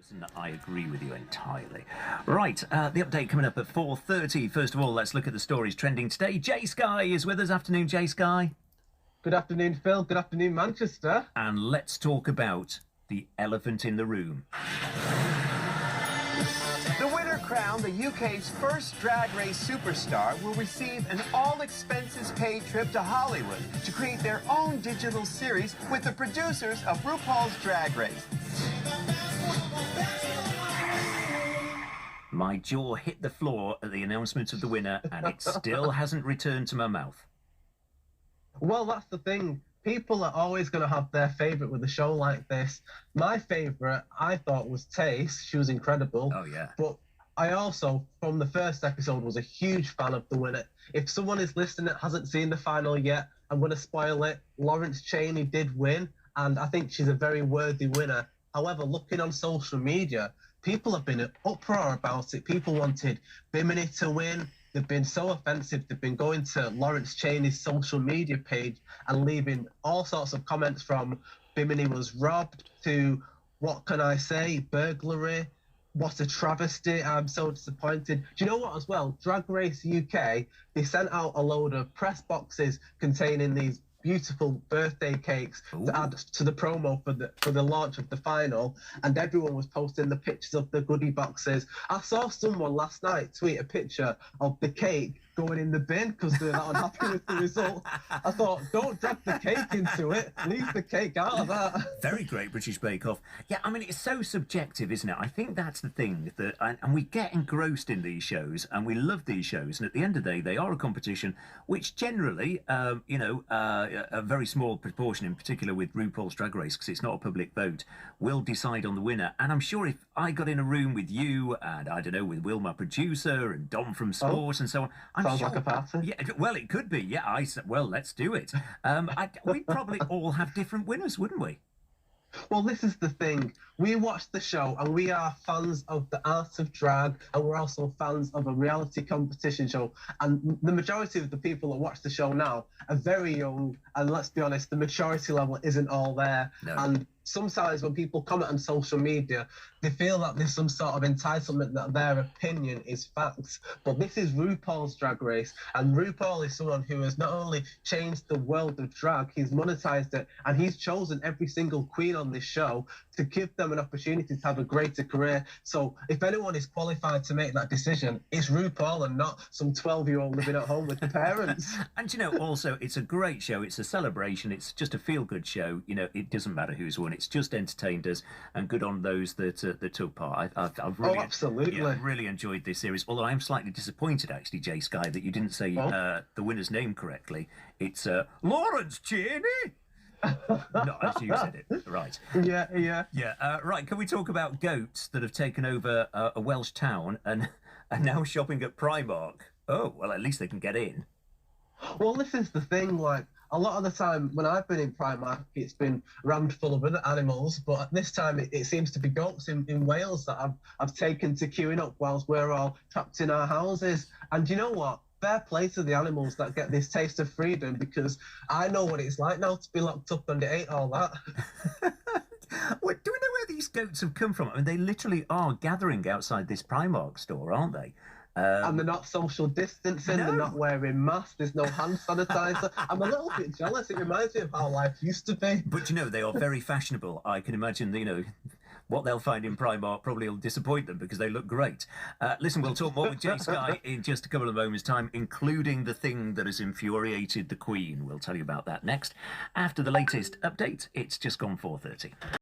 Listen, I agree with you entirely. Right, the update coming up at 4:30. First of all, let's look at the stories trending today. Jay Sky is with us. Afternoon, Jay Sky. Good afternoon, Phil. Good afternoon, Manchester. And let's talk about the elephant in the room. The winner crowned the UK's first drag race superstar will receive an all-expenses-paid trip to Hollywood to create their own digital series with the producers of RuPaul's Drag Race. My jaw hit the floor at the announcement of the winner, and it still hasn't returned to my mouth. Well, that's the thing. People are always going to have their favourite with a show like this. My favourite, I thought, was Taste. She was incredible. Oh, yeah. But I also, from the first episode, was a huge fan of the winner. If someone is listening that hasn't seen the final yet, I'm going to spoil it. Lawrence Chaney did win, and I think she's a very worthy winner. However, looking on social media, people have been in uproar about it. People wanted Bimini to win. They've been so offensive. They've been going to Lawrence Chaney's social media page and leaving all sorts of comments from Bimini was robbed to, what can I say, burglary. What a travesty. I'm so disappointed. Do you know what as well? Drag Race UK, they sent out a load of press boxes containing these beautiful birthday cakes to add to the promo for the launch of the final, and everyone was posting the pictures of the goodie boxes. I saw someone last night tweet a picture of the cake going in the bin because they're not unhappy with the result. I thought, don't drag the cake into it. Leave the cake out of that. Very Great British Bake Off. Yeah, I mean, it's so subjective, isn't it? I think that's the thing, that, and we get engrossed in these shows, and we love these shows, and at the end of the day, they are a competition, which generally, a very small proportion, in particular with RuPaul's Drag Race, because it's not a public vote, will decide on the winner. And I'm sure if I got in a room with you, and I don't know, with Will, my producer, and Dom from Sport, and so on, Sounds like a party. Yeah, well, it could be. Yeah, well, let's do it. We'd probably all have different winners, wouldn't we? Well, this is the thing. We watch the show and we are fans of the art of drag, and we're also fans of a reality competition show. And the majority of the people that watch the show now are very young, and let's be honest, the maturity level isn't all there. No. And sometimes when people comment on social media, they feel that there's some sort of entitlement that their opinion is facts. But this is RuPaul's Drag Race, and RuPaul is someone who has not only changed the world of drag, he's monetized it, and he's chosen every single queen on this show to give them an opportunity to have a greater career. So if anyone is qualified to make that decision, it's RuPaul and not some 12-year-old living at home with the parents. And, also, it's a great show. It's a celebration. It's just a feel-good show. It doesn't matter who's won. It's just entertained us, and good on those that took part. I've really, absolutely. Really enjoyed this series, although I'm slightly disappointed, actually, Jay Sky, that you didn't say the winner's name correctly. It's Lawrence Chaney. Not as you said it. Right. Yeah. Right, can we talk about goats that have taken over a Welsh town and are now shopping at Primark? Oh, well, at least they can get in. Well, this is the thing, like, a lot of the time when I've been in Primark, it's been rammed full of other animals, but this time it seems to be goats in Wales that I've taken to queuing up whilst we're all trapped in our houses. And you know what? Fair play to the animals that get this taste of freedom, because I know what it's like now to be locked up and it ain't all that. Well, do we know where these goats have come from? I mean, they literally are gathering outside this Primark store, aren't they? And they're not social distancing, no. They're not wearing masks, there's no hand sanitizer. I'm a little bit jealous. It reminds me of how life used to be. But they are very fashionable. I can imagine, what they'll find in Primark probably will disappoint them because they look great. Listen, we'll talk more with Jay Sky in just a couple of moments' time, including the thing that has infuriated the Queen. We'll tell you about that next. After the latest update, it's just gone 4:30.